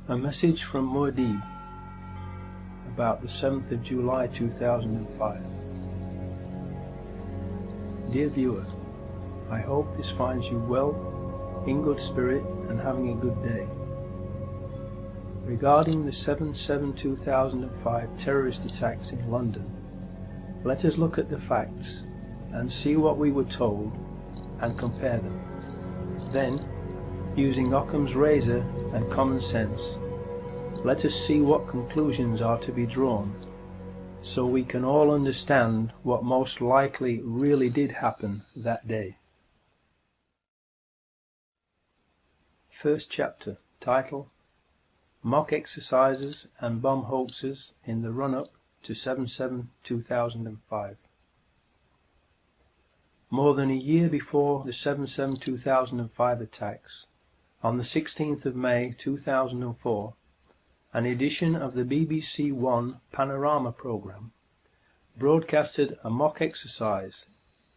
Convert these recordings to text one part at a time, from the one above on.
A message from Muad'Dib about the 7th of July 2005. Dear viewer, I hope this finds you well, in good spirit and having a good day. Regarding the 7/7/2005 terrorist attacks in London, let us look at the facts and see what we were told and compare them. Then, using Occam's razor and common sense, let us see what conclusions are to be drawn, so we can all understand what most likely really did happen that day. First chapter, title: Mock Exercises and Bomb Hoaxes in the Run-Up to 7/7/2005. More than a year before the 7/7/2005 attacks, on the 16th of May 2004, an edition of the BBC One Panorama programme broadcasted a mock exercise,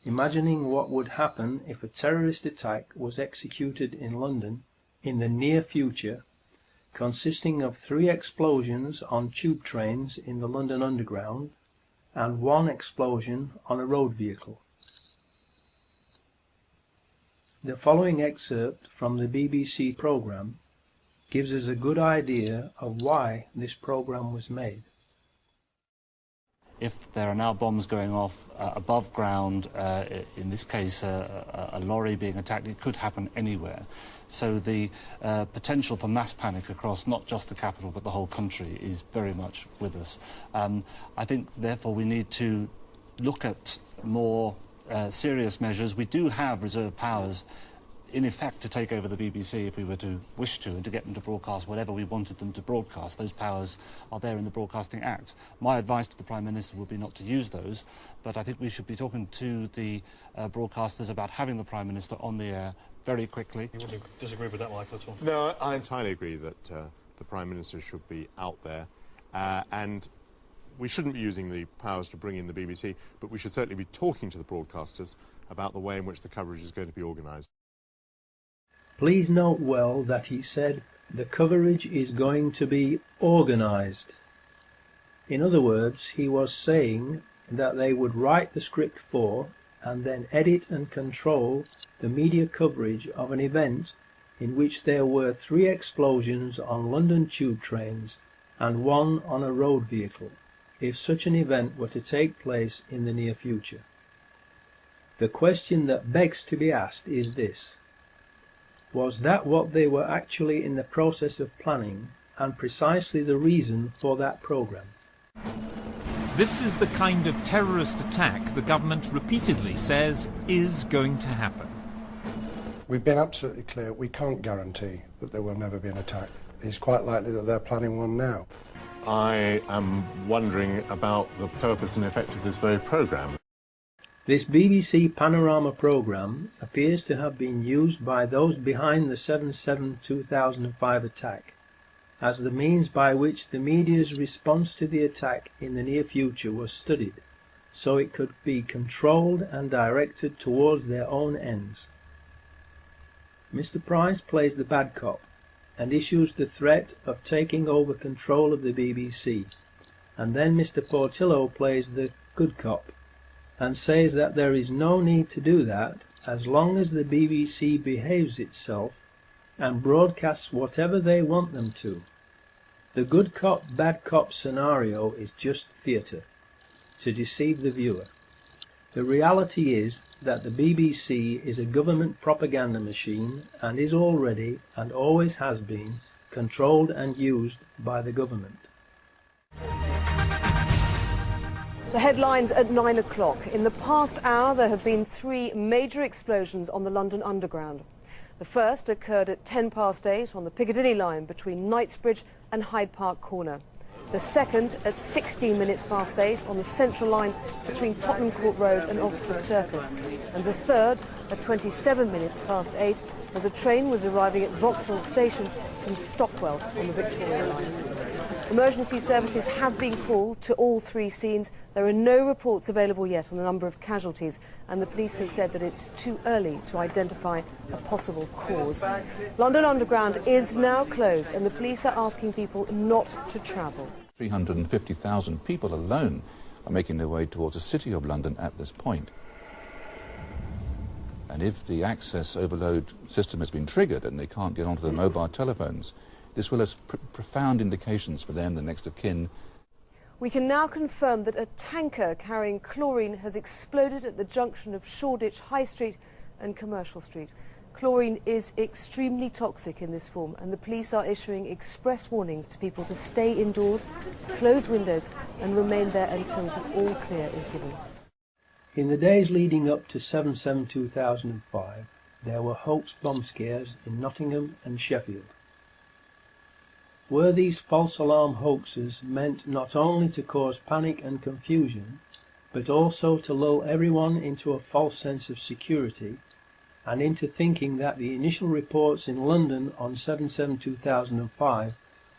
imagining what would happen if a terrorist attack was executed in London in the near future, consisting of 3 explosions on tube trains in the London Underground and 1 explosion on a road vehicle. The following excerpt from the BBC programme gives us a good idea of why this programme was made. If there are now bombs going off above ground, in this case a lorry being attacked, it could happen anywhere. So the potential for mass panic across not just the capital but the whole country is very much with us. I think therefore we need to look at more serious measures. We do have reserve powers in effect to take over the BBC if we were to wish to, and to get them to broadcast whatever we wanted them to broadcast. Those powers are there in the Broadcasting Act. My advice to the Prime Minister would be not to use those, but I think we should be talking to the broadcasters about having the Prime Minister on the air very quickly. You wouldn't disagree with that, Michael, at all? No, I entirely agree that the Prime Minister should be out there, and we shouldn't be using the powers to bring in the BBC, but we should certainly be talking to the broadcasters about the way in which the coverage is going to be organised. Please note well that he said the coverage is going to be organised. In other words, he was saying that they would write the script for and then edit and control the media coverage of an event in which there were 3 explosions on London tube trains and 1 on a road vehicle, if such an event were to take place in the near future. The question that begs to be asked is this: was that what they were actually in the process of planning, and precisely the reason for that programme? This is the kind of terrorist attack the government repeatedly says is going to happen. We've been absolutely clear, we can't guarantee that there will never be an attack. It's quite likely that they're planning one now. I am wondering about the purpose and effect of this very programme. This BBC Panorama programme appears to have been used by those behind the 7/7/2005 attack as the means by which the media's response to the attack in the near future was studied, so it could be controlled and directed towards their own ends. Mr. Price plays the bad cop and issues the threat of taking over control of the BBC, and then Mr. Portillo plays the good cop and says that there is no need to do that as long as the BBC behaves itself and broadcasts whatever they want them to. The good cop, bad cop scenario is just theatre, to deceive the viewer. The reality is that the BBC is a government propaganda machine and is already, and always has been, controlled and used by the government. The headlines at 9 o'clock. In the past hour, there have been 3 major explosions on the London Underground. The first occurred at 8:10 on the Piccadilly line between Knightsbridge and Hyde Park Corner. The second at 8:16 on the Central line between Tottenham Court Road and Oxford Circus. And the third at 8:27 as a train was arriving at Vauxhall Station from Stockwell on the Victoria line. Emergency services have been called to all three scenes. There are no reports available yet on the number of casualties, and the police have said that it's too early to identify a possible cause. London Underground is now closed, and the police are asking people not to travel. 350,000 people alone are making their way towards the City of London at this point. And if the access overload system has been triggered and they can't get onto their mobile telephones, this will have profound indications for them, the next of kin. We can now confirm that a tanker carrying chlorine has exploded at the junction of Shoreditch High Street and Commercial Street. Chlorine is extremely toxic in this form, and the police are issuing express warnings to people to stay indoors, close windows and remain there until the all clear is given. In the days leading up to 7/7/2005, there were hoax bomb scares in Nottingham and Sheffield. Were these false alarm hoaxes meant not only to cause panic and confusion, but also to lull everyone into a false sense of security and into thinking that the initial reports in London on 7/7/2005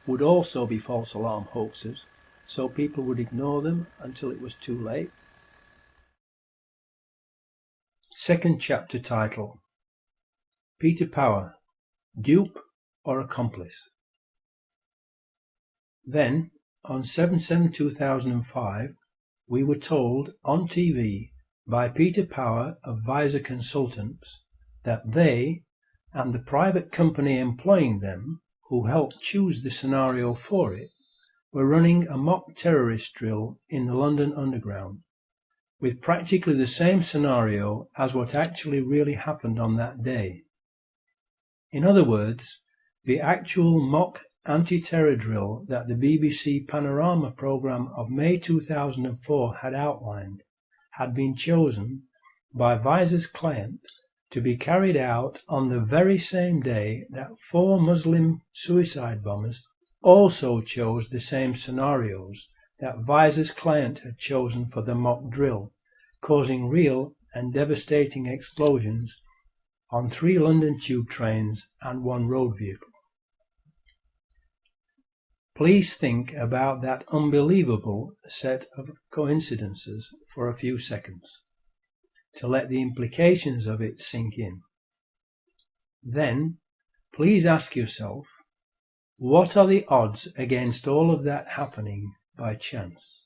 would also be false alarm hoaxes, so people would ignore them until it was too late? Second chapter title: Peter Power, Dupe or Accomplice? Then, on 7/7/2005, we were told on TV by Peter Power of Visor Consultants that they, and the private company employing them, who helped choose the scenario for it, were running a mock terrorist drill in the London Underground, with practically the same scenario as what actually really happened on that day. In other words, the actual mock anti-terror drill that the BBC Panorama programme of May 2004 had outlined had been chosen by Visor's client to be carried out on the very same day that 4 Muslim suicide bombers also chose the same scenarios that Visor's client had chosen for the mock drill, causing real and devastating explosions on 3 London tube trains and 1 road vehicle. Please think about that unbelievable set of coincidences for a few seconds, to let the implications of it sink in. Then, please ask yourself, what are the odds against all of that happening by chance?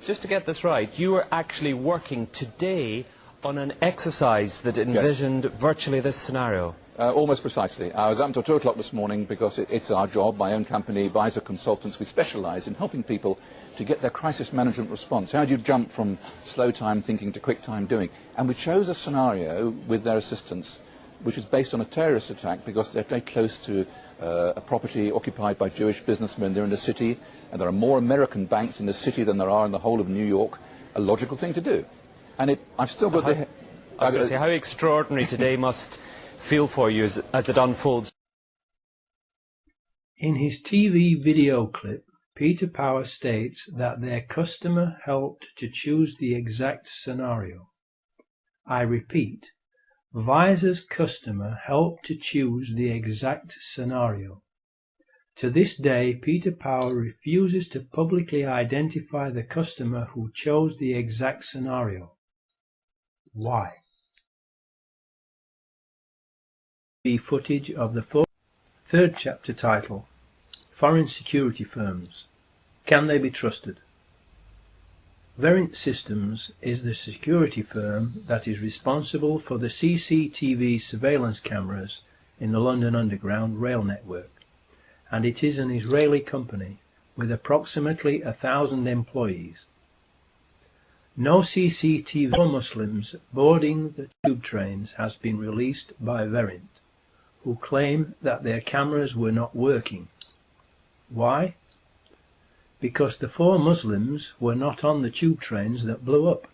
Just to get this right, you were actually working today on an exercise that envisioned virtually this scenario. Almost precisely. I was up until 2 o'clock this morning because it's our job, my own company, Visor Consultants. We specialise in helping people to get their crisis management response. How do you jump from slow time thinking to quick time doing? And we chose a scenario with their assistance which is based on a terrorist attack because they're very close to a property occupied by Jewish businessmen. They're in the city, and there are more American banks in the city than there are in the whole of New York. A logical thing to do. And I've still got the... I was going to say, how extraordinary today must feel for you as it unfolds. In his TV video clip, Peter Power states that their customer helped to choose the exact scenario. I repeat, Visor's customer helped to choose the exact scenario. To this day, Peter Power refuses to publicly identify the customer who chose the exact scenario. Why? The footage of the third chapter title: Foreign Security Firms. Can they be trusted? Verint Systems is the security firm that is responsible for the CCTV surveillance cameras in the London Underground rail network, and it is an Israeli company with approximately 1,000 employees. No CCTV for Muslims boarding the tube trains has been released by Verint, who claim that their cameras were not working. Why? Because the 4 Muslims were not on the tube trains that blew up.